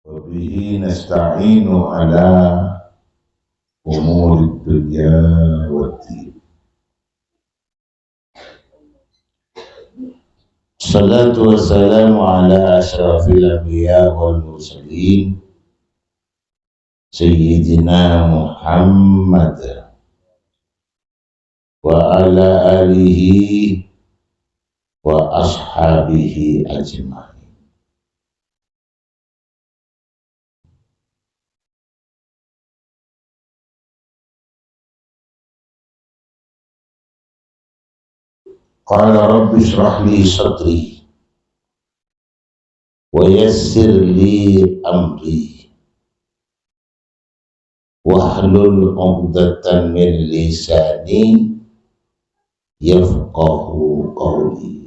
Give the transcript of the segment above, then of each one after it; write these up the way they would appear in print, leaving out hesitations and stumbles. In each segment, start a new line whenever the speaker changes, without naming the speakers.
Wabihi nasta'inu ala umuri dunya waddin. Salatu wassalamu ala asyrafil anbiya wal mursalin Sayyidina Muhammad wa ala alihi wa ashabihi ajma'in. Qala rabbi shrah li sadri wa yassir li amri wahlul 'uqdatam min lisani yafqahu qawli.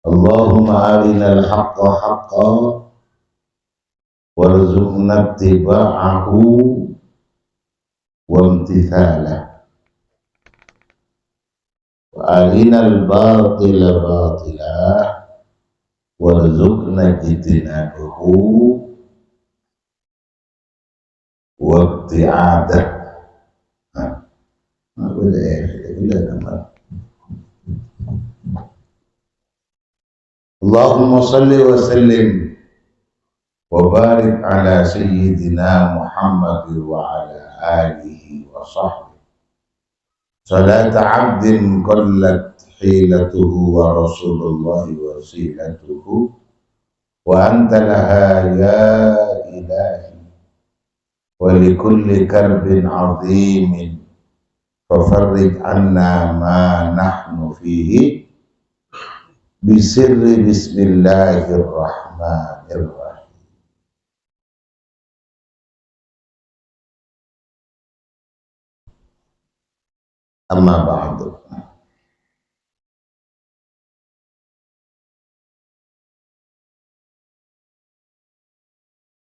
Allahumma arinal haqqa haqqan warzuqna ittiba'ahu wa imtithalah wa arinal batila batilah warzuqna ijtinabahu wa ibti'adah. Allahumma salli wa sallim wa barik ala sayyidina Muhammad wa ala alihi wa sahbihi salata abdin qallat hilatuhu wa rasulullah wasilatuhu wa anta laha ya ilahi wa likulli karbin azimin fafarrij anna ma nahnu fihi bisirri bismillahirrahmanirrahim. Amma ba'du.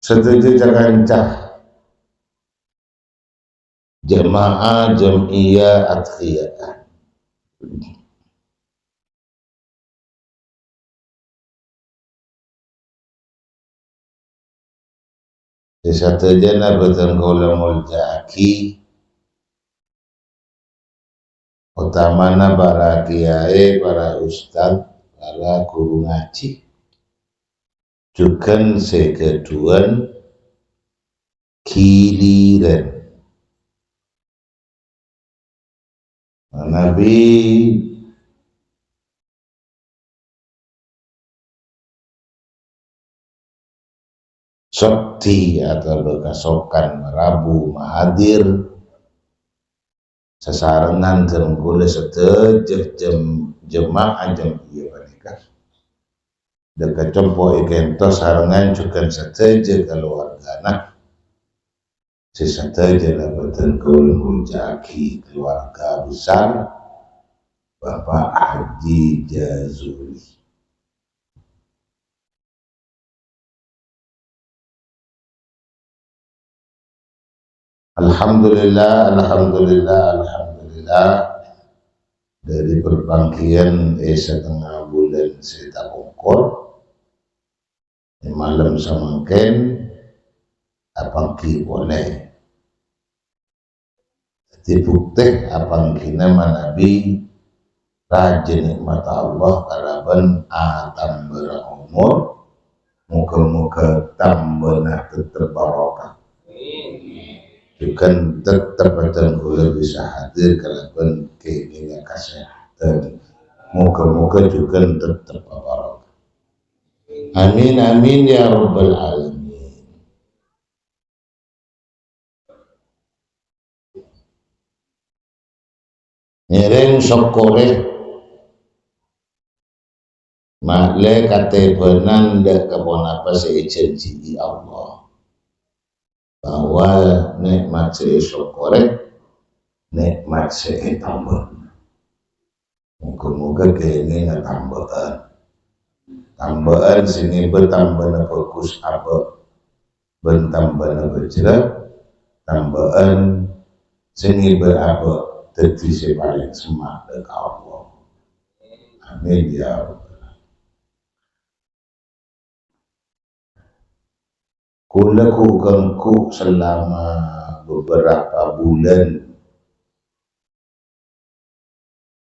Setuju cakancah jemaah jam'iyah adkhiyah Sesatujana betul kaula muljaki utamana para kiai, para ustad, para guru ngaji juga sekeduan giliran Nabi Sokti atau bekasokan Rabu Mahadir sasarangan terungkule setejeh jemaah jam iya panikah dekat compo ikentos sarangan juga setejeh keluargana sesetejeh labatan kaul jaki keluarga besar Bapak Haji Jazuli. Alhamdulillah dari perbangkian setengah bulan saya ukur malam samangken apangki boleh dibukti apangki nama Nabi rajin nikmat Allah kalaban atam berumur muka-muka tambah tetap barokah juga tetap boleh bisa hadir kalaupun keinginan kesehatan moga-moga juga tetap barokah. Amin amin ya rabbal alamin. Nyereng sokore makle kate benan dak kapon apa sejanji Allah bahwa nikmat syukure nikmat tambah. Moga-moga keinginan tambahan sini bertambah bagus apa bentambana berjerak tambahan seni berapa dadi sing paling semak dek Allah. Amin ya rabbal. Kula kugangku selama beberapa bulan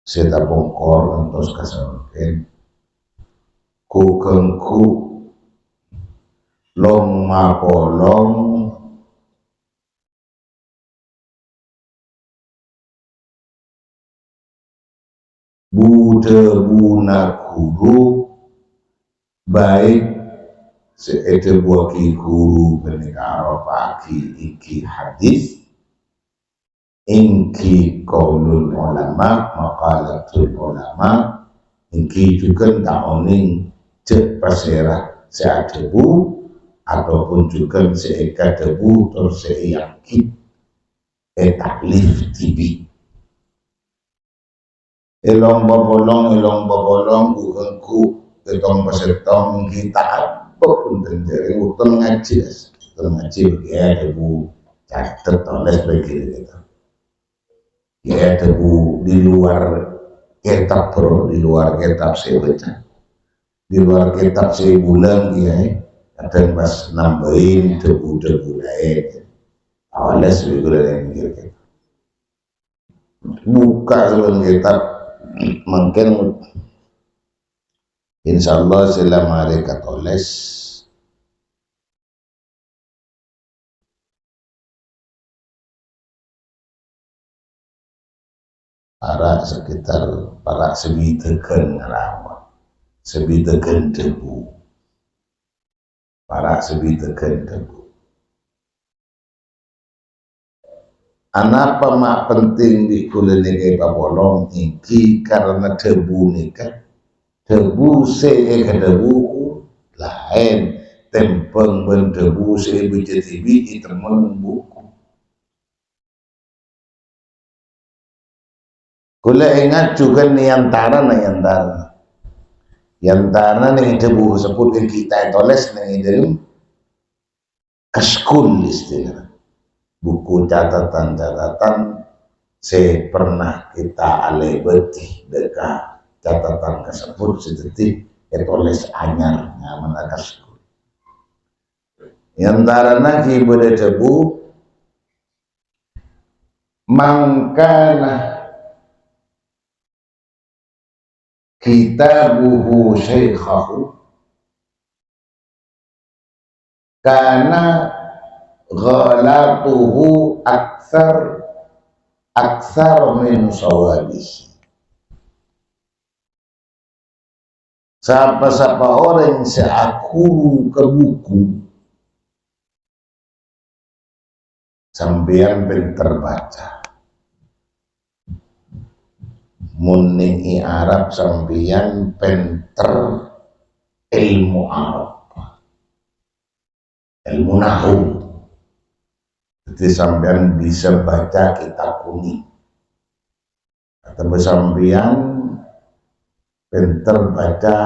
saya bongkor untuk kasawaken kugangku long mapolong Buddha buna guru baik seete buaki guru benikaro pagi iki hadis ingki qaulul ulama maqalatul ulama ingki juga taoning cek pasera seadebu ataupun juga seeka debu atau seyakin taklif tibi elong babolong ugengku ketong pasetong kita apapun terjadi utang ngaji ya debu catat oleh begitu ya debu di luar kitab di luar kitab saya baca di luar kitab saya bulan ya ada pas nambahin debu lain awalnya sebegula yang gitu buka sebelum kitab mungkin insyaallah selama mereka tulis para sekitar para sebitekan rawa sebitekan debu para sebitekan debu anapa mak penting di kuliah pabolong iki karena debu nikah debu seeka debu lain tempeng ben debu sebici temen buku kuliah ingat juga niantara nih debu sebutkan kita tulis nih dalam kaskul istilah buku catatan saya pernah kita alebeti dekat catatan tersebut seperti tulis anyar nyaman atas yang tarana kibode debu mangkana kitabuhu syekhahu kana ghalatuhu aksar min sawabihi. Siapa orang seakuru ke buku sampeyan pinter baca munni Arab sampeyan pinter ilmu Arab ilmu nahu. Jadi sampean bisa baca kitab kuning atau sampean pinter baca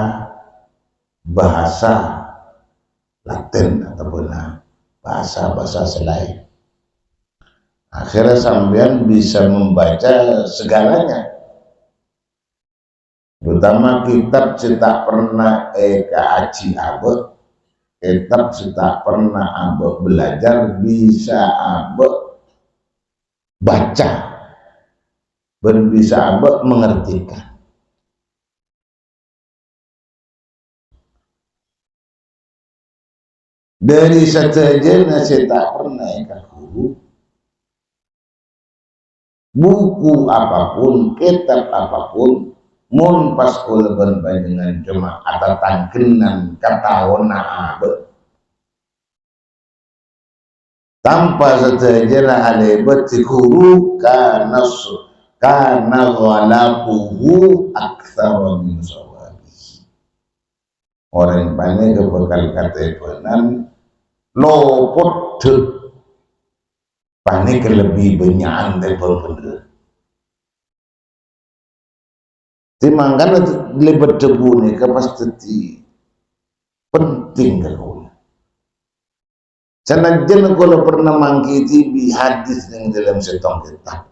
bahasa Latin ataupun bahasa selain. Akhirnya sampean bisa membaca segalanya. Terutama kitab cetak pernah aji abad kitab tak pernah abek belajar bisa abek baca dan bisa abek mengertikan. Dari sejajarnya saya tak pernah guru buku apapun kitab apapun mun pas kula dengan cuma ada tangkenan katawona abe tanpa sejajarnya alebet si guru karena ghalabuhu aktsara min sawabi. Orang banyak kebekal katepanan lopot panik lebih banyak daripada bener. Timangkan lebat debu nih pasti penting kalau Sanajan kalau pernah mangkiti di hadis yang dalam setong kitab.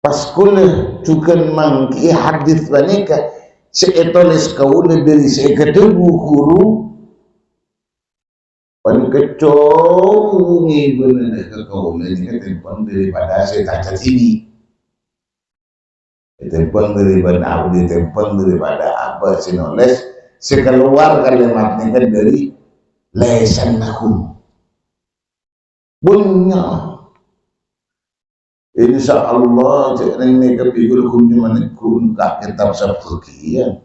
Pas kule juga mangki hadis banika seetoles kaule dari sekedebu guru pan kecongi bener ke kaule ini tempang daripada saya kaca TV. Tempang daripada Audi, tempang daripada apa sinoles sekeluar kalimatnya kan dari lesan nakum punya insya Allah ini kepikul kunjungan muka kitab sabtukian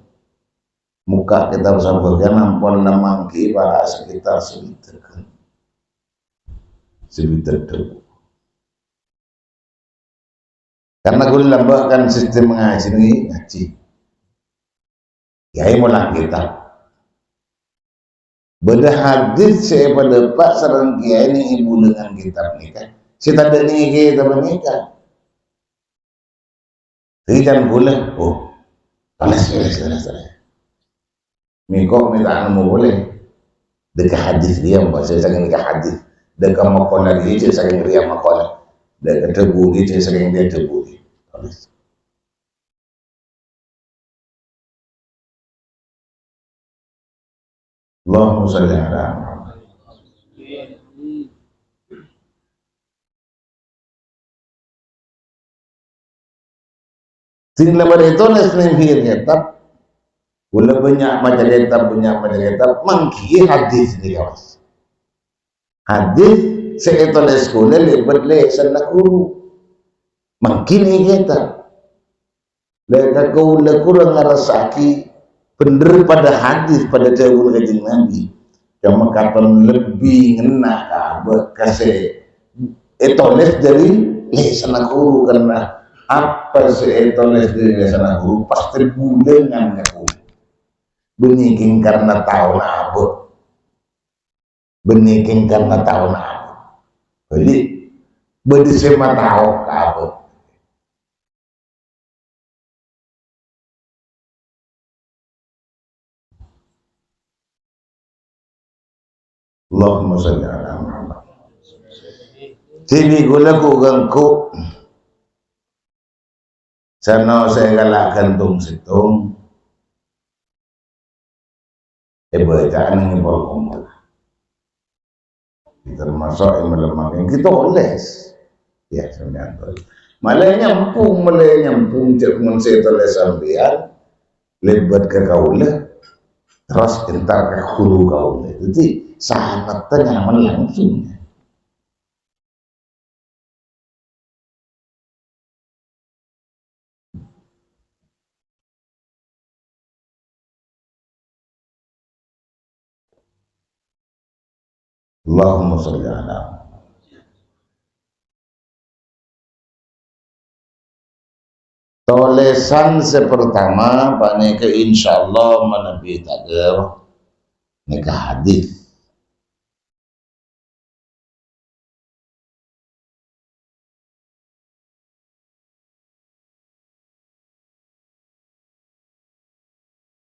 muka kitab sabtukian nampun namangki para sekitar sekitar itu karena gue lambahkan sistem mengaji ini ngaji ya mulang kitab beda hadis saya pada pak sarang kiai ini ibu dengan kitab nikah kita ada nih kitab nikah tidak boleh panas mikok minta anu boleh dekat hadis dia mbak saya saking dekat hadis dekat makola dia saya saking dia makola dekat tebu dia saya saking dia tebu Allahumma sholli ala Muhammad. Ting lebar itu neslim hir kitab wala banyak macam kitab mangki hadis ni kawas hadis seeton sekolah lebar lesan guru mangki ni kitab leka kau kurang ngarasaki bener pada hadis pada jauh kajing Nabi yang mengatakan lebih ngena kasih etoles dari lesan guru karena apa si etoles dari lesan guru pasti bulengan aku beniking karena tahu nabut beniking karena tahu nabut jadi berdisema tahu kabut Allahumma sholli ala Muhammad. Sini gula ku gangku sana saya galakkan tung situng bacaan ini berkumpul termasuk yang melemahkan kita oles ya sebenarnya malah nyambung cek mensetor sampean lebat ke kaula terus entar ke hulu kaula jadi sangat nyaman langsung Allahumma sholli ala tolesan sepertama paneka insyaallah menepi tager nikah hadis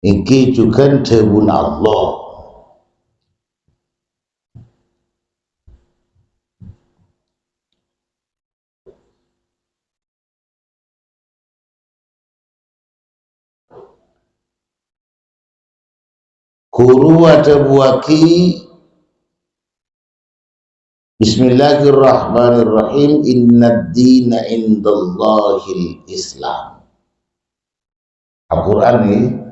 iki juga dewun Allah Guru ada buaki Bismillahirrahmanirrahim Inna dina indallahil Islam Al-Quran ini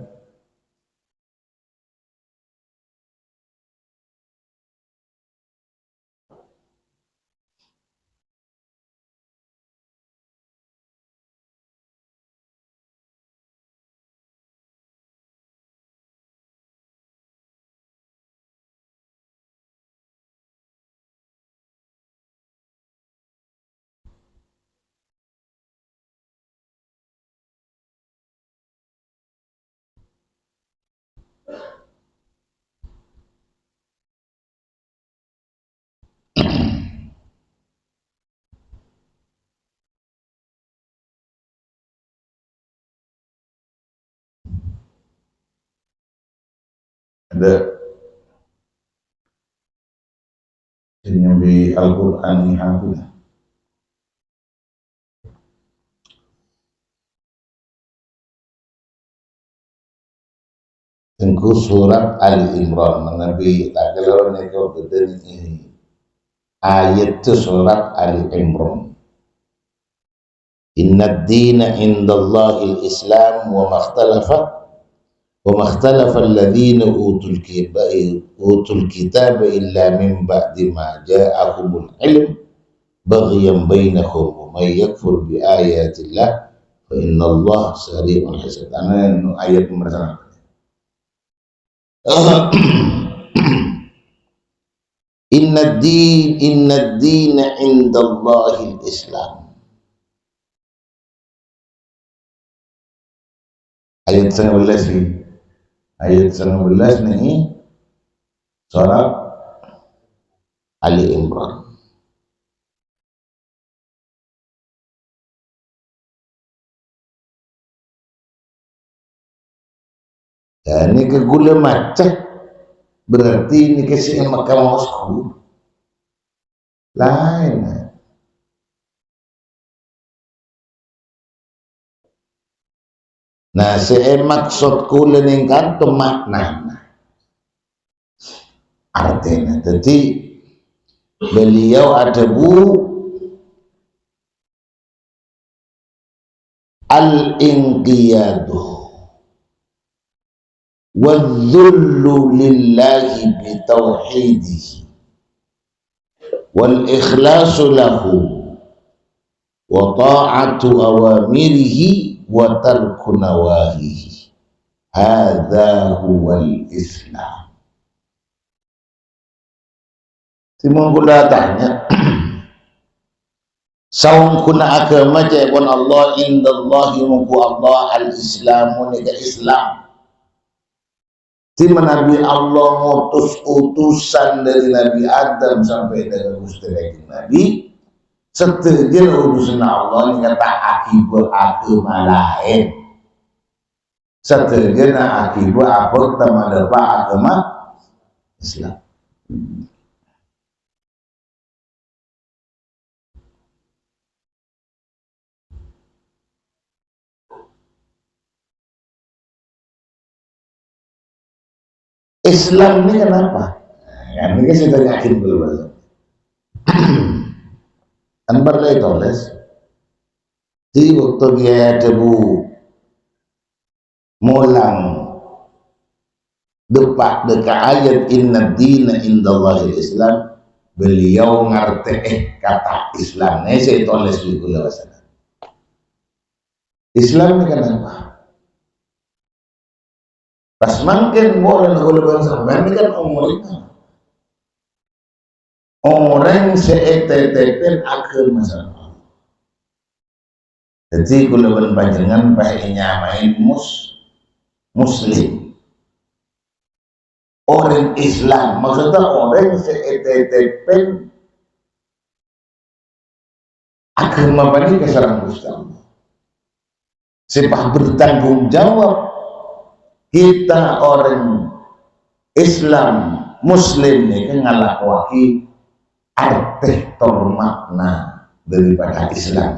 ada Nyambi Al-Quran ni hafidh. Tengku surat Ali Imran Nabi tak kalau neko beden ini ayat tu surat Ali Imran. Inna ad-dina indallahi al-Islam wa makhtalafa alladhina utul kitab illa min ba'di ma ja'ahumul ilm baghyan bainahum wa may yakfur bi ayatillah fa innallaha sari'ul hisab. Ayat nomor 1. Inna ad-dina indallahi al-Islam. Ayat 19 ni surat Ali Imran. Dan ini ke gula macet berarti ini kasih Mahkamah Mosku lain. Nah, saya maksud kula ningkat tu makna artinya. Jadi beliau ada al-inqiyadu wal-dhullu lillahi bitauhidihi wal-ikhlasu lahu wa ta'atu awamirihi wa tarku nawahihi. Hadza huwal Islam. Timung kula tanya saung kuna agama jepun Allah indallahi muku Allah al-Islamu nika Islam. Di mana Nabi Allah ngutus utusan dari Nabi Adam sampai dengan Gusti Nabi setelah utusan Allah ini kata akibat agama lain setelah akibat apa teman agama Islam. Islam ini kenapa? Ya, ini kan saya yakin belum. Anbar lagi tulis. Di waktu dia debu mulang dekat ayat inna dina indallahi Islam, beliau ngerti kata Islam. Ini saya tulis di kula wasana. Islam ini kenapa? Pas makin boleh ngulur sampai ini kan orang seetetepen akan masalah. Jadi kalau panjangan pakai main muslim orang Islam maksudnya orang seetetepen agama bani kesalahan Islam. Sebab bertanggung jawab kita orang Islam Muslim ini kan ngalakwaki arti makna daripada Islam.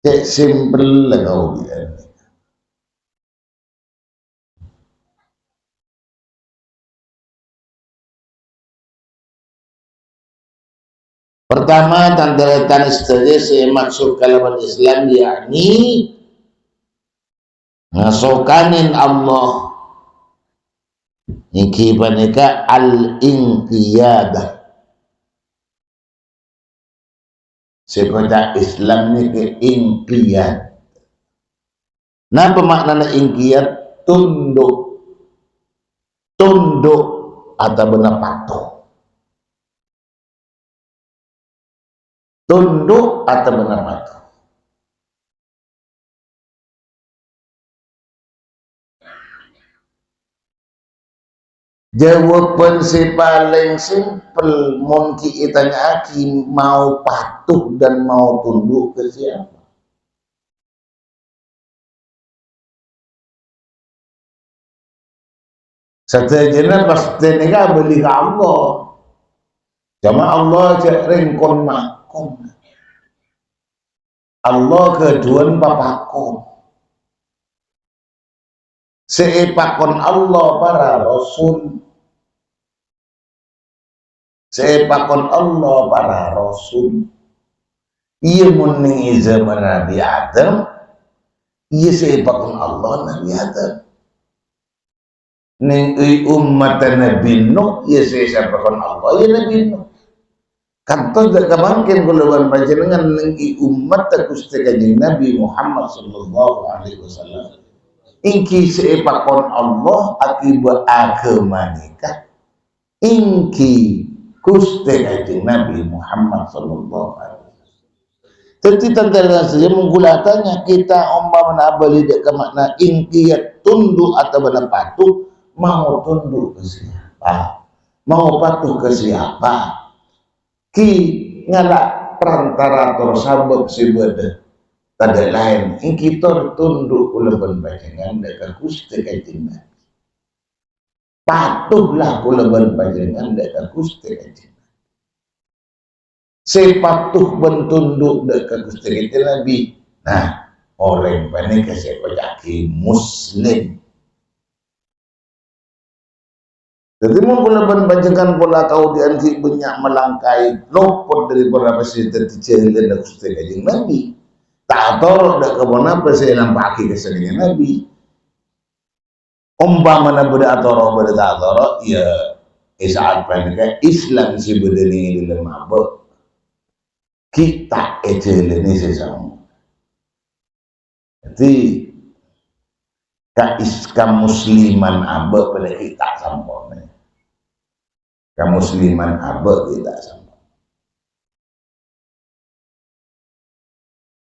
Cek simple lah kau biar. Pertama tanda-tanda setelahnya saya maksud kalimat Islam yakni ngasokanin Allah niki panika al-inqiyadah. Sekolah Islam ni ke inqiyad. Napa maknanya inqiyad? Tunduk atau benar patuh. Tunduk atau benar patuh. Jawaban si paling simpel mungkin itanya aki mau patuh dan mau tunduk ke siapa? Setajana pasti nega beli ke Allah. Cuma Allah cek ringkon makom. Allah keduan papakon. Seepakon Allah para rasul. Seepakon Allah para rasul. Ia muning zaman Nabi Adam. Ia seepakon Allah Nabi Adam. Ning umat Nabi Nuh. Ia seepakon Allah ya Nabi Nuh. Kantor dak kamangkin kulawan panjenengan ning umat Gusti Kanjeng Nabi Muhammad sallallahu alaihi wasallam. Ingki seepakon Allah akibat agama nikah. Ingki Gusti Kanjeng Nabi Muhammad sallallahu alaihi wasallam. Tentu tanda saja menggulatannya kita umpama abali dek ke makna ingki ya tunduk atau benar patuh, mau tunduk ke siapa? Mau patuh ke siapa? Ki ngalak perantarator sabab sebeda tanda lain ing kita tunduk kulaban panjenengan dekat Gusti Kanjeng Nabi. Patuhlah kulaban panjenengan dekat Gusti Kanjeng Nabi. Sepatuh bentunduk dekat Gusti Kanjeng Nabi. Nah, orang panika sepajaki muslim. Jadi menggunakan bajakan pola kau dianti banyak melangkai lopot dari beberapa cerita dicari dan Gusti Kanjeng Nabi. Tak tahu dak kemana presiden nampaki kesenian Nabi. Umpama beda atoro beda tak atoro ya saat panika Islam si bedeni dalam mabuk kita ejeleni sesama. Jadi ka musliman abe pada kita sampone. Musliman abe tidak sama.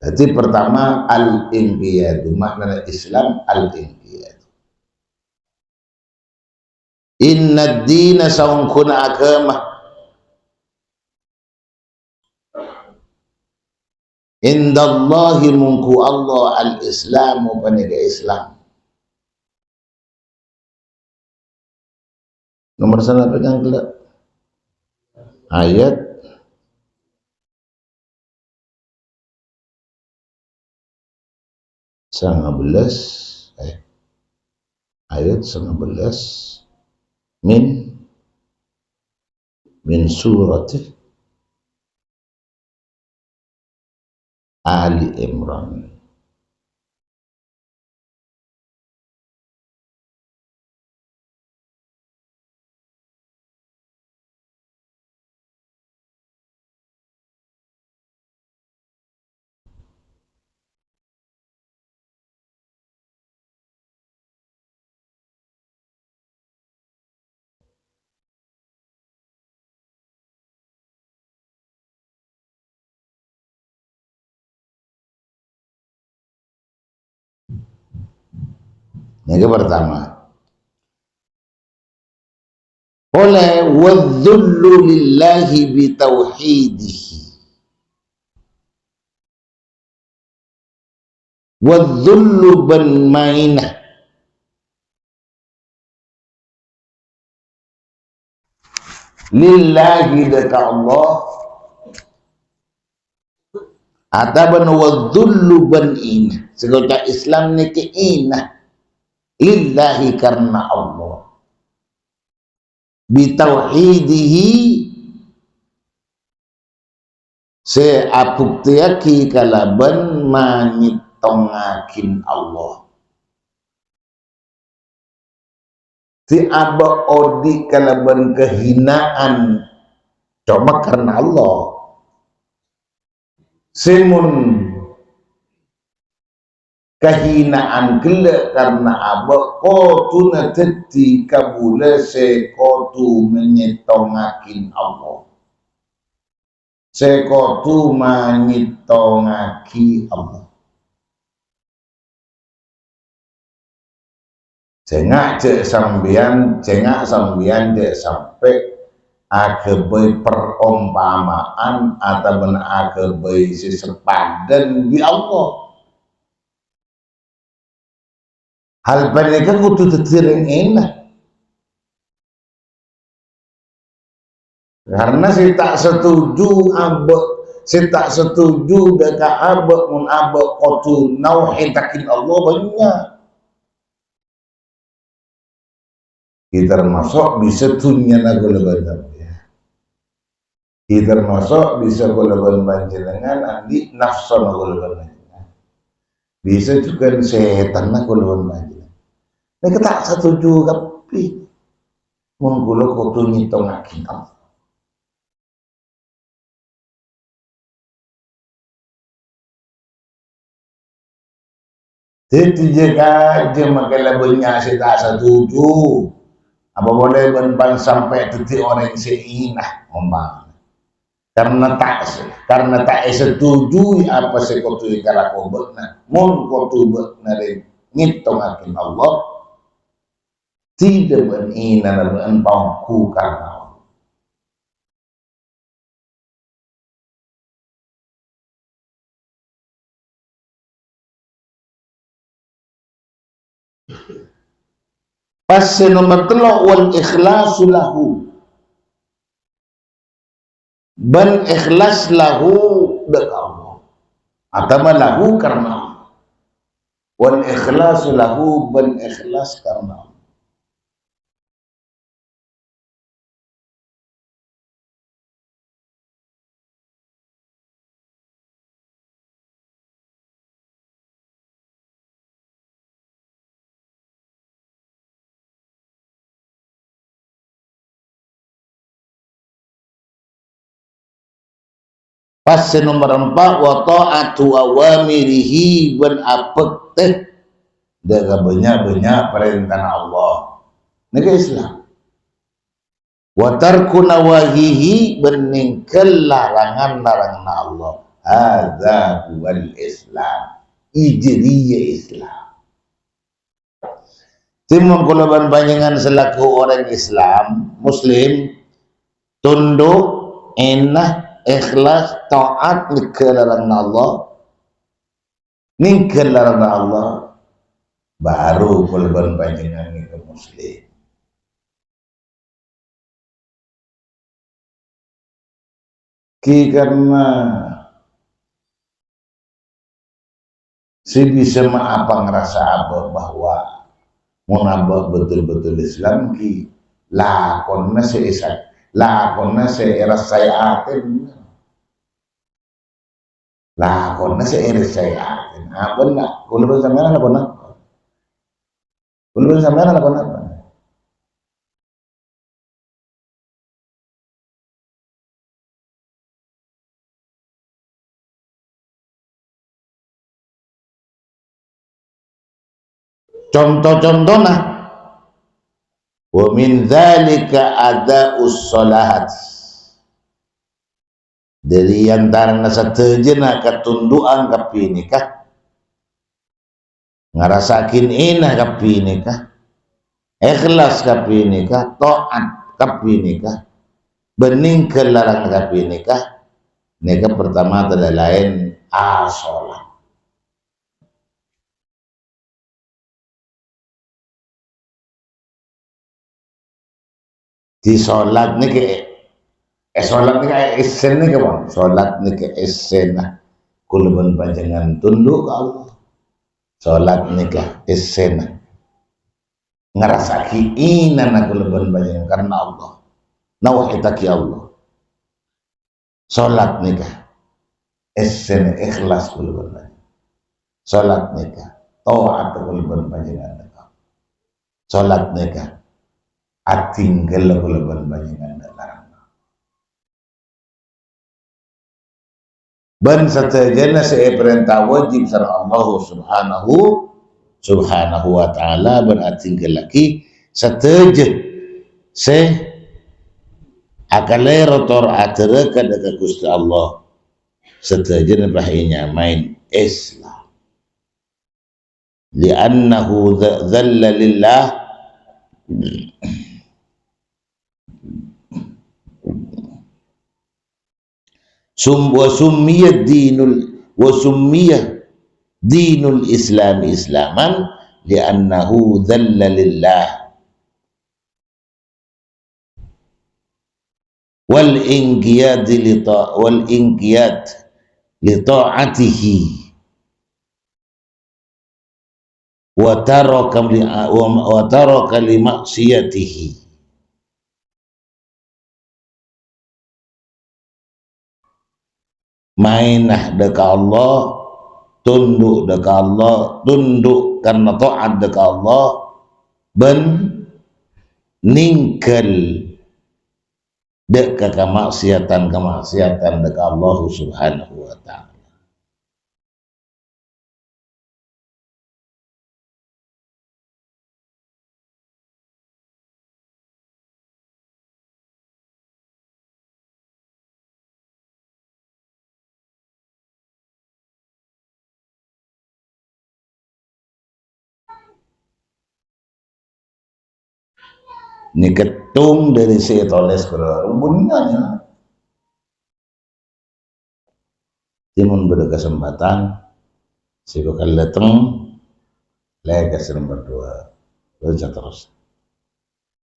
Jadi pertama al-inqiyadu, makna Islam al-inqiyadu. Inna dina saungkun agama. Indallahi mungku Allah al-islamu paniga Islam. Nomor sana pegang gelap. Ayat belas ayat 19 min surat Ali Imran. Yang pertama, oleh wadzullu lillahi bitauhidihi. Wadzullu ban mainah. Lillahi daka Allah. Ataban wadzullu ban inah. Segala Islam ni ke inah. Lillahi karena Allah. Bitauhidihi seabuktiaki kalaban manyitongakin Allah. Si aba odi kalaban kehinaan cuma karena Allah. Semun kehinaan kelak karena abah kotu nateti kabule sekotu menyitongakin Allah. Sekotu menyitongaki Allah. Cengak sambian cek sampai agebai perumpamaan atau benar agebai sesepadan di Allah. Hal mereka kudu tertiring enak. Karena saya tak setuju abek, saya tak setuju dekat abek mun abek kotu nauhitakin Allah banyak. Kita termasuk bisa tunya nago lebaran ya. Kita termasuk bisa golongan panjenengan andi nafsu nago lebaran. Bisa juga setan nago lebaran panjenengan. Nek tak setuju tapi mun kula kudu ngitungaken Allah. Jadi jika aja makalah banyak saya tak setuju. Apa boleh ban sampai titik orang seinah ngomong. Karena tak setuju apa sekotu kalau kau benar. Mun kotu benar ngitungakin Allah tidak berina dan bangku karena pas nomor telok wal ikhlasu lahu ban ikhlas lahu dekat Allah atau lahu karena Allah wal ikhlasu lahu ban ikhlas karena Allah. Pas nomor 4 wa ta'atu awamirihi ban apek teh daga banyak-banyak perintah Allah. Nega Islam. Wa tarku nawahihi ban ningkel larangan-larangan Allah. Hadza huwal Islam. Ijriyah Islam. Timun kula panjenengan selaku orang Islam, Muslim, tunduk, enak, ikhlas, taat ningkelaran Allah, ningkelaran Allah, baru kulban panjenengan itu Muslim. Karena si bisa apa ngerasa apa bahwa menambah betul-betul Islam ki lakonna seisak lakonna seiras saya aten lakonna seiras saya aten apa nak kulban sampean lakonna kulban sampean lakonna apa contoh-contohnya wa min dzalika ada'us sholahat dari antaranya satejena ketunduan kapinikah ngarasakin inah kapinikah ikhlas kapinikah taat kapinikah bening kelarang kapinikah nikah pertama adalah lain sholat. Di sholat ni ke sholat ni kayak esen ni ke bang sholat ni ke esen lah kulban panjangan tunduk ke Allah sholat ni ke esen lah ngerasaki ina na kulban panjangan karena Allah nawahitaki Allah sholat ni ke esen ikhlas kulban panjangan sholat ni ke taat kulban panjangan sholat ni ke atinggal kulban panjenengan larang. Ban satajana saya perintah wajib sareng Allah subhanahu wa ta'ala ban atinggal lagi sateje se akale rotor atere kada ka Gusti Allah satajana bahinya main Islam li'annahu dhalla lillah وسمي دين الإسلام إسلاما لأنه ذل لله wal inqiyad li ta'atihi wa taraka li maksiyatihi. Mainah dekat Allah, tunduk dekat Allah, tunduk karena taat dekat Allah, ben ningkel dekat kemaksiatan dekat Allah Subhanahu wa ta'ala. Ini ketung dari saya tulis berbunyinya. Timun pada kesempatan, saya bakal datang, lagi nomor 2, terus.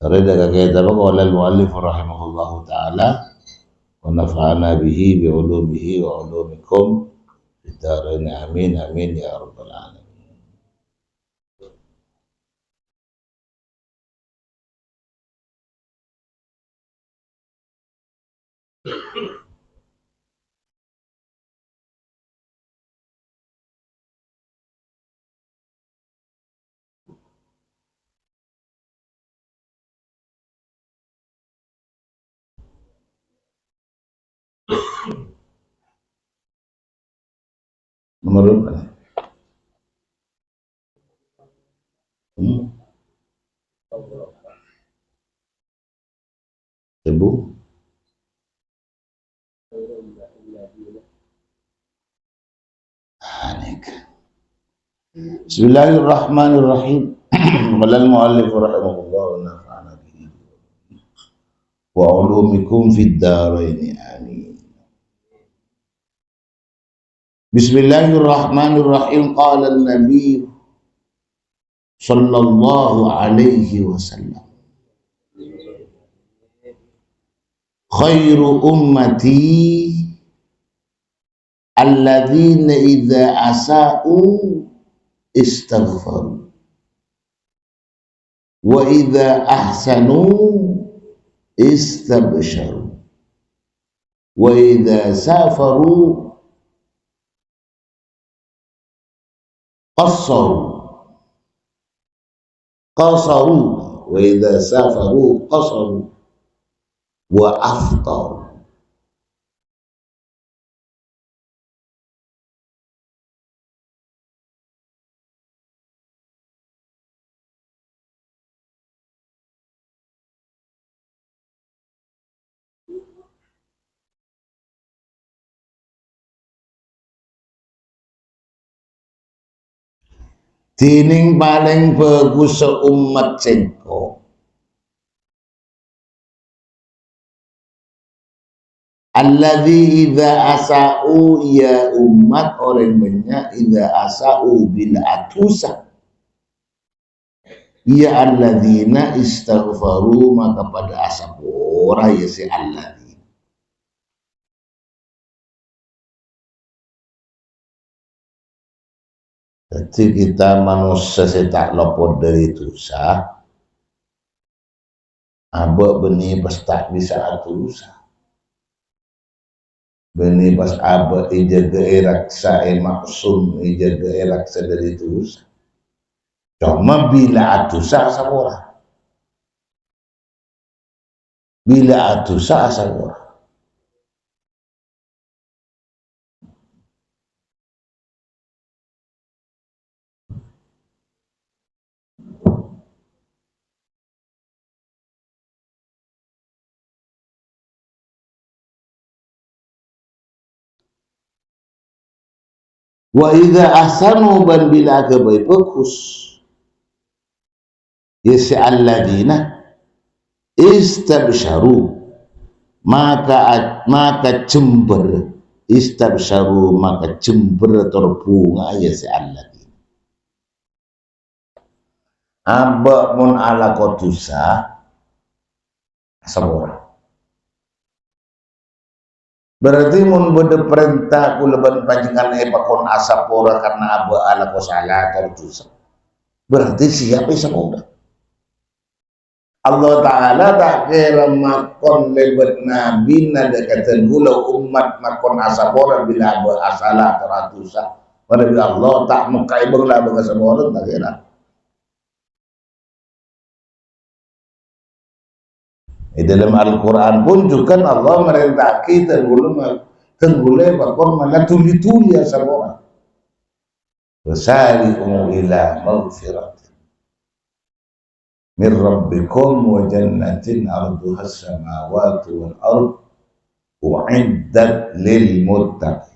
Tadi dah kita baca oleh al-muallif rahimahullahu taala, wa nafa'ana bihi bi ulumihi wa ulumikum fid dharain amin amin ya rabbal alamin. Nomor berapa? Ibu. Bismillahirrahmanirrahim. Qala al-muallif rahimahullah wa nafa'ana bihi wa ulumikum fid dharain amin. Bismillahirrahmanirrahim. Qala an-nabiy sallallahu alaihi wasallam, khairu ummati alladzina idza asa'u istaghfaru wa idza ahsanu istabsharu wa idza safaru qasaru wa idza safaru qasaru wa aftaru. Tining paling bagus seumat cengko alladzi idza asa'u, ya umat orang banyak, idza asa'u bil atusa, ya alladzina istaghfaru, maka pada asapora ya si alladzi. Jadi kita manusia tak lopot dari dosa, abak benih pas tak bisa dosa, benih pas abak ijaga iraksa maksum, ijaga iraksa dari dosa. Cuma bila dosa sabora, bila dosa sabora. Wa idza ahsanu, ban bila kebaik bagus, ya si alladzina istabsharu, maka jember, istabsharu maka jember terbunga ya si alladzina. Aba mun ala kodusa sabora, Berarti mun bede perintah kuleban panjenengan pakon asapora karena aba ala ko salah tertusa. Berarti siapa semoga Allah Ta'ala tak kira makon lebat nabi nada kata gula umat makon asapora bila aba asalah teratusa. Pada Allah tak mukai berlah berasapora tak kira. Di dalam Al-Quran pun juga Allah merintah kita tenggule bakor mana tuli-tuli asal orang. Wasari'u ila maghfirat min rabbikum wa jannatin arduha as-samawati wal ard u'iddat lil muttaqin.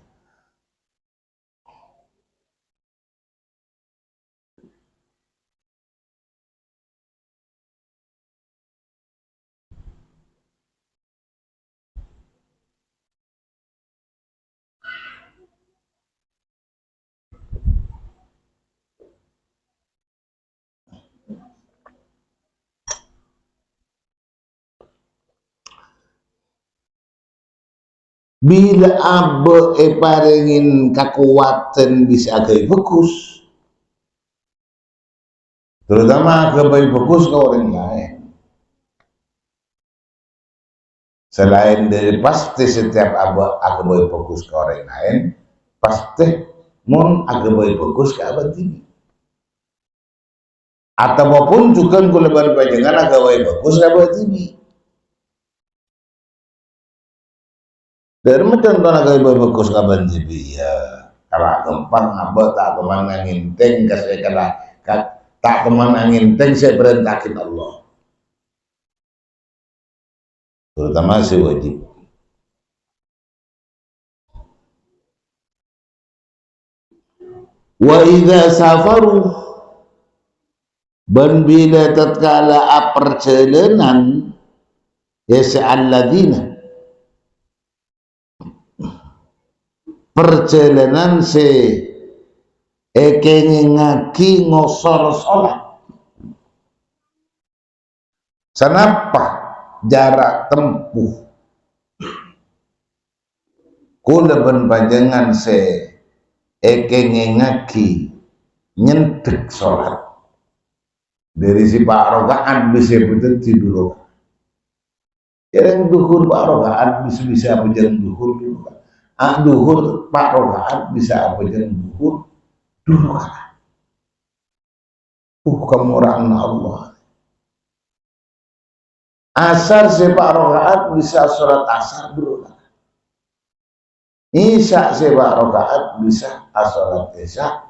Bila abe paringin kekuatan bisa agak fokus, terutama agak fokus ke orang lain. Selain dari pasti setiap agak fokus ke orang lain, pasti mun agak fokus ke abad ini. Atau maupun juga kulebar panjangan agak fokus ke abad ini. Dari macam tu nak bagus kabar jibi ya. Kalau gampang abah tak teman angin teng kasih kalau tak teman angin teng saya perintahkan Allah. Terutama si wajib. Wa idza safaru ban bila tatkala perjalanan ya alladzina perjalanan se ngaki ngosor sholat. Sanapa jarak tempuh kuleban panjangan se ngaki nyentek sholat dari si Pak rokaat bisa betul tidur. Yang duhur Pak rokaat bisa berjalan duhur dulu. Duhur Pak rokaat bisa apa jalan duhur dulu kan. Kamu orang Allah. Asar Pak rokaat bisa sholat asar dulu kan. Isya Pak rokaat bisa sholat isya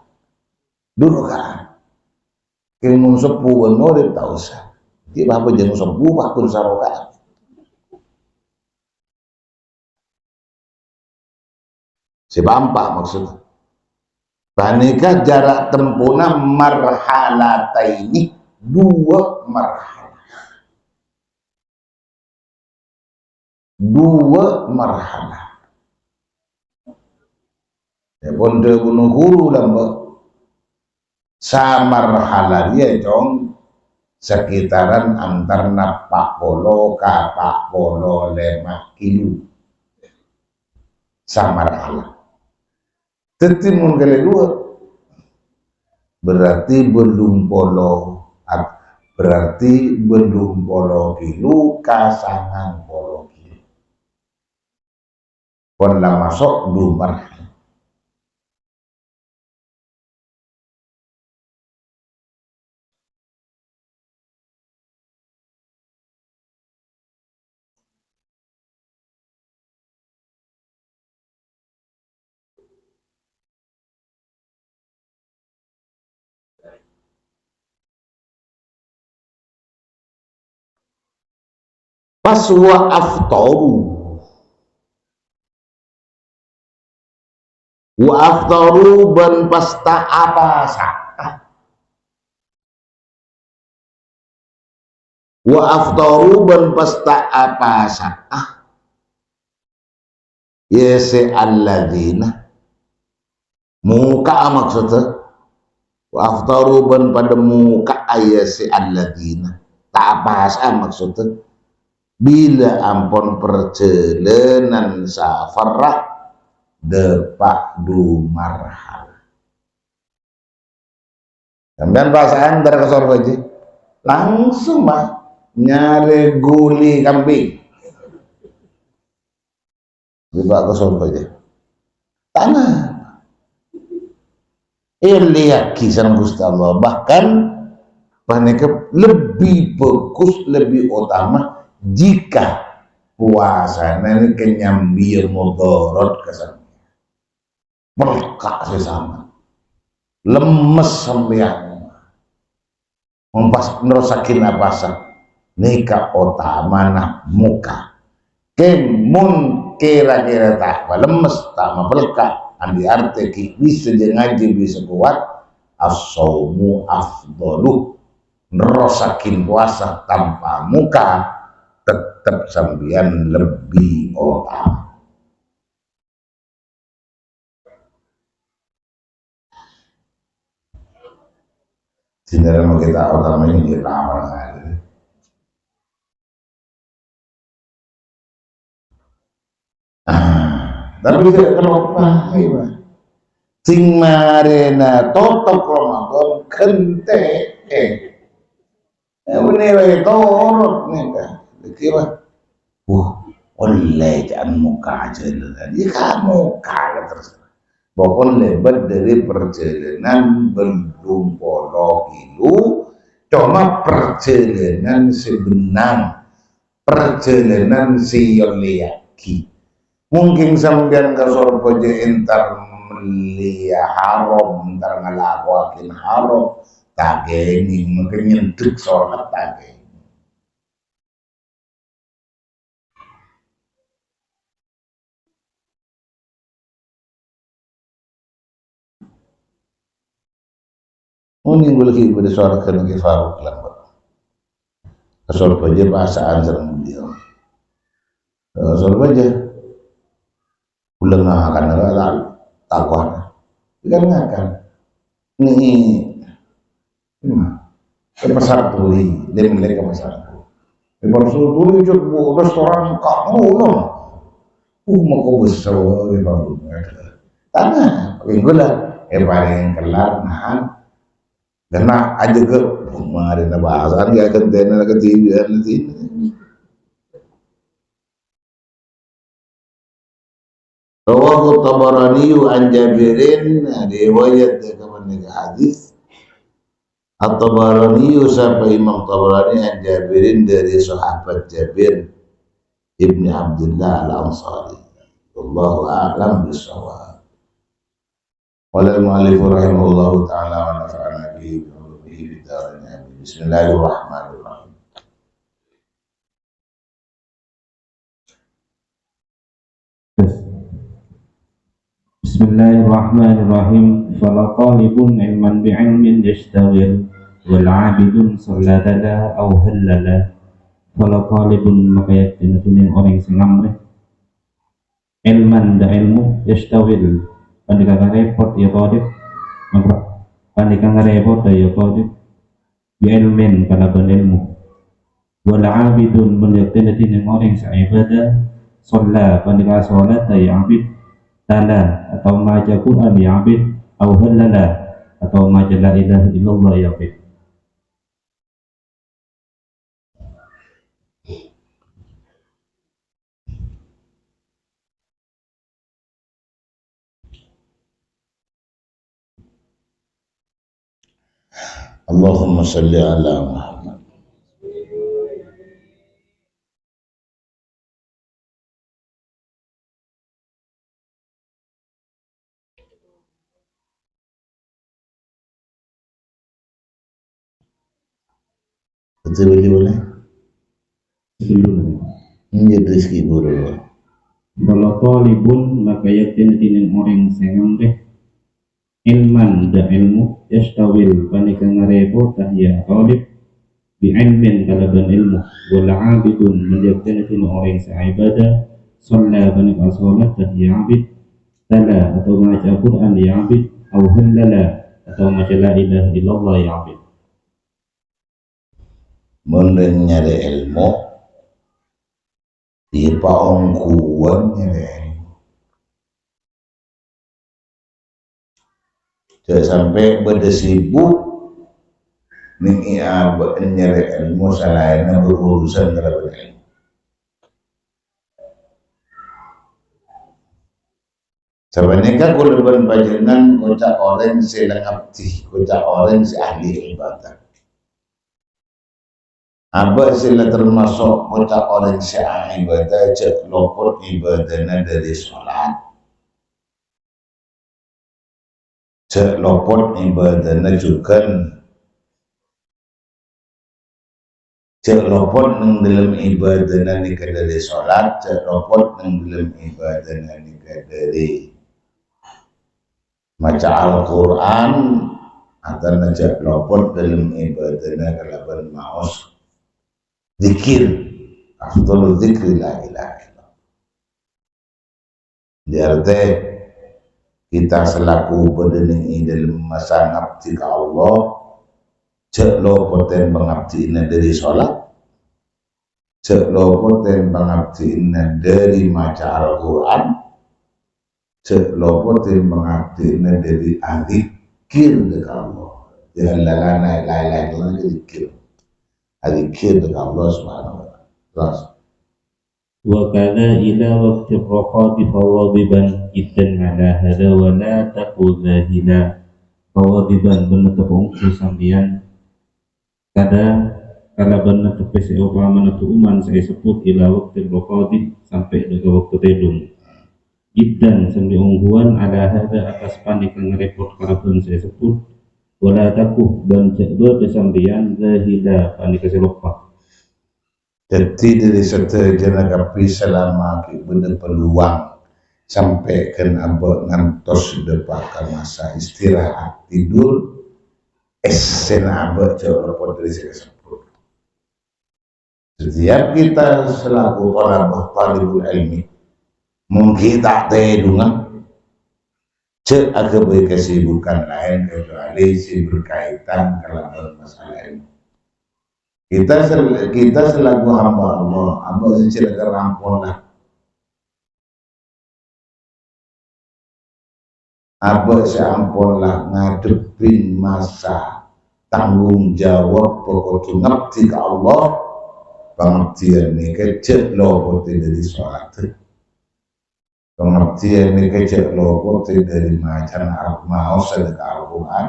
dulu kan. Ilmu sepuh menurut tak usah. Dia apa jangan sepuh waktu rokaat. Sebampak maksudnya. Panika jarak tempuhnya marhalataini, dua marhalah. Dua marhalah. Ya ponde gunung guru lambak. Samarhalah dia dong sekitaran antar napak polo kapak polo 5 kilo. Samarhalah. Tetimun kali dua berarti belum polo kilo kasangan polo kilo pon lah masuk dumar. Pas wa aftaru ban pasta apa sakah wa aftaru ban pasta apa sakah ya se alladzina muka maksudnya wa aftaru ban pada muka ayat se alladzina tak apa maksudnya bila ampun perjalanan safarah depak du marhal. Kemudian perasaan terkesor aja langsung mah nyari guli kambing di Pak kesor aja tanah lihat kisah Gusti Allah, bahkan mereka lebih bagus, lebih utama jika puasa ini kenyambir mudorot kesan pelkak sesama lemes sampean mempas nerusakin apa nikah utama nah muka kemun kira-kira tak lemes tak pelkak andi arte ki bisa ngaji bisa kuat as-saumu afdalu nerusakin puasa tanpa muka tetap sambian lebih utama. Sebenarnya mau kita utama ini kita amal sekali. Tapi tidak terlupa, sing marena totok Ramadan kente, ini torot nih kan, kira, oleh jangan muka aja tadi kamu kalah terus. Pokoknya lebar dari perjalanan belum polo kilo, cuma perjalanan sebenang, perjalanan sioliaki. Mungkin sampean ke Surabaya entar melia haram, entar ngelakuin haram, tageni mungkin nyentuk sholat tageni. Mungkin boleh pada suara kena Faruk lambat. Ke Surabaya bahasaan serang beliau. Surabaya ulang akan ada takwa kan akan ini ke pasar tuli dia milik ke pasar di pasar tuli juga restoran kamu loh mau kau besar di baru tanah gula paling kelar nah karena aja ke kemarin bahasan gak kentena ketiduran nanti Rawahu Tabarani an Jabirin, riwayat kepada hadis At-Tabarani sampai Imam Tabarani an Jabirin dari sahabat Jabir Ibni Abdullah Al-Ansari. Wallahu a'lam bishawab. Qala al-mu'allif rahimahullahu ta'ala wa nafa'ana bihi wa ulumihi bid-darin amin. Bismillahirrahmanirrahim.
Bismillahirrahmanirrahim. Fala talibun ilman bi'ilmin yashtawil wal 'abidun sallatala aw halala. Fala talibun maka yaktin orang sing ngamrih ilman da ilmu yashtawil pandika repot ya talib maka pandika repot ya talib bi'ilmin kana ilmu wal 'abidun yaktin orang sing ibadah shalla pandika salat ya 'abid tala atau maca Quran ya abid atau halala atau maca la ilaha illallah ya abid.
Allahumma salli ala Muhammad. Betul boleh? Menjadi rezeki buru.
Kalau talibun maka yakin orang sengamreh ilman da ilmu yastawil panika ngarepo tahya talib bi ilmin kalaban ilmu wala abidun menjadi orang saibadah shalla panika salat tahya abid tala atau maca Quran ya abid atau halala atau maca la ilaha illallah ya abid.
Nyari ilmu di paongkuan nyereng jangan sampai beda sibuk nih nyerek ilmu selainnya berurusan terhadap ilmu. Sebenarnya kuliban panjenengan kocak orang si lengapti, kocak orang si ahli ibadah. Aba sila termasuk kocak orang si ahli ibadah, cek lopot ibadahnya dari sholat, cek lopot ibadahnya juga, cek lopot nang dalam ibadahnya nikah dari sholat, cek lopot nang dalam ibadahnya nikah dari maca Al-Quran atau najak lopot dalam ibadahnya kalaban maos zikir afdalul zikri la ilaha illallah. Diarte kita selaku bedening dalam masa ngabdi ke Allah cek lopoten pengabdiina dari sholat, cek lopoten pengabdiina dari maca Al-Quran, cek lopoten pengabdiina dari adzikir ke Allah. Jangan lain-lain lagi zikir. Adzikir ke Allah Subhanahu wa taala. Terus
وكذا إلى وقت الرخاء فواظبا جدا على هذا ولا تكو ذاهلا فواظبا benetepung sambian kada kala benetep se upama uman saya sebut ila waktu rokodi sampai ke waktu tedung jiddan sambil ungguan ada hada atas panik ngerepot kalaban saya sebut wala taku dan cekber kesambian zahida panik keselopak.
jadi dari serta jenagapi selama bener peluang sampai ke abad ngantos depakan masa istirahat tidur esena abad jauh lepot dari saya sebut. Setiap kita selaku para talibul ilmi mungkin tak tedungan cek agak berkesibukan lain kecuali si berkaitan kalau masalah ilmu. Kita selaku hamba Allah, hamba secara rampun lah. Hamba seampun lah ngadepin masa tanggung jawab pokok ngabdi ke Allah. Pengabdian ini kecek loh dari sholat. Pengabdian ini kecek loh dari macan mau sedekah Al-Quran.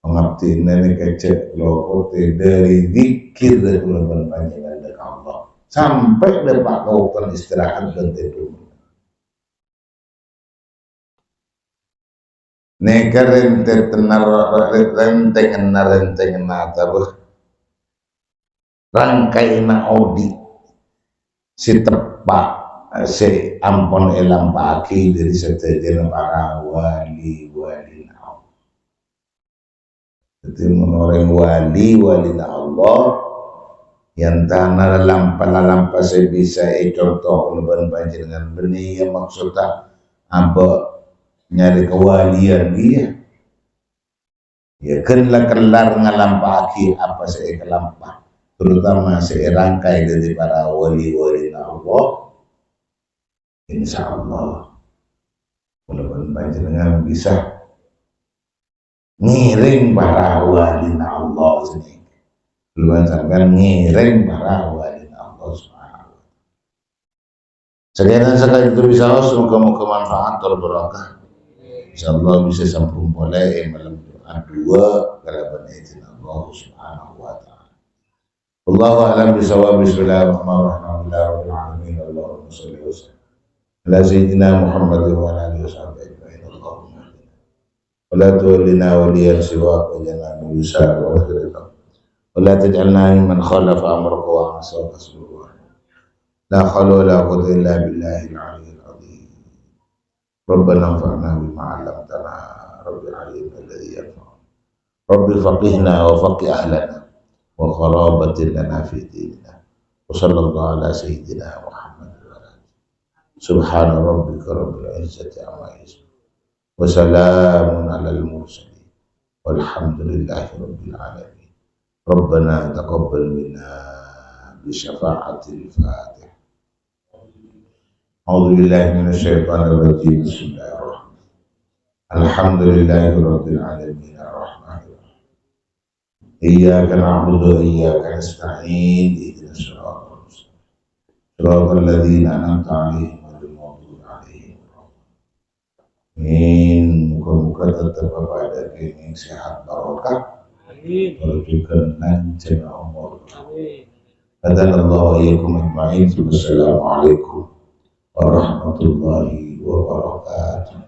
Pengabdian ini kecek loh dari zikir dari bulan panjangan dari Allah sampai dapat waktu istirahat dan tidur. Neka renteng tabuh rangkai na audi si tepak si ampon elam pagi dari setejen para wali na. Jadi menoreng wali na Allah yang tanah lampa saya bisa contoh leban panjenengan benih yang maksudnya apa nyari kewalian dia ya kelar ngalampaki apa saya kelampak terutama saya rangkai dari para wali na Allah insya Allah leban panjenengan bisa ngiring para wali na Allah sini belum sampai ngiring para wali na Allah subhanahu. Sekian sekali itu bisa semoga manfaat terberkah. Insyaallah bisa sambung boleh malam doa dua kalaban izin Allah subhanahu wa ta'ala. Allahu a'lam bisawab. Bismillahirrahmanirrahim. Allahumma shalli wa sallim ala sayyidina Muhammad wa ala alihi washabbihi ajma'in. Allahumma wa la tuwallina waliyan siwak wa jangan yusar wa khairan wa la taj'alna mimman khalafa amraka wa asawaka subhanahu. La hawla wa la quwwata illa billahil aliyyil azim. ربنا انفعنا بما علمتنا رب العليم الذي ينفعنا رب فقهنا وفقه أهلنا وقرابة لنا في ديننا وصلى الله على سيدنا محمد وعلى آله سبحان ربك رب العزة عما يصفون وسلام على المرسلين والحمد لله رب العالمين. ربنا تقبل منا بشفاعة الفاتح. A'udzubillahi minasyaitonirrajim. Bismillahirrahmanirrahim. Alhamdulillahirabbil alamin arrahmanirrahim. Iyyaka na'budu wa iyyaka nasta'in. Ihdinas siratal mustaqim. Shiratal ladzina an'amta 'alaihim ghairil maghdubi 'alaihim waladdallin. Muka-muka tetap pada kini sehat barokah. Amin. Berjukan lancar umur. Amin. Hadanallahu wa iyyakum ajma'in. Wassalamualaikum warahmatullahi wabarakatuh.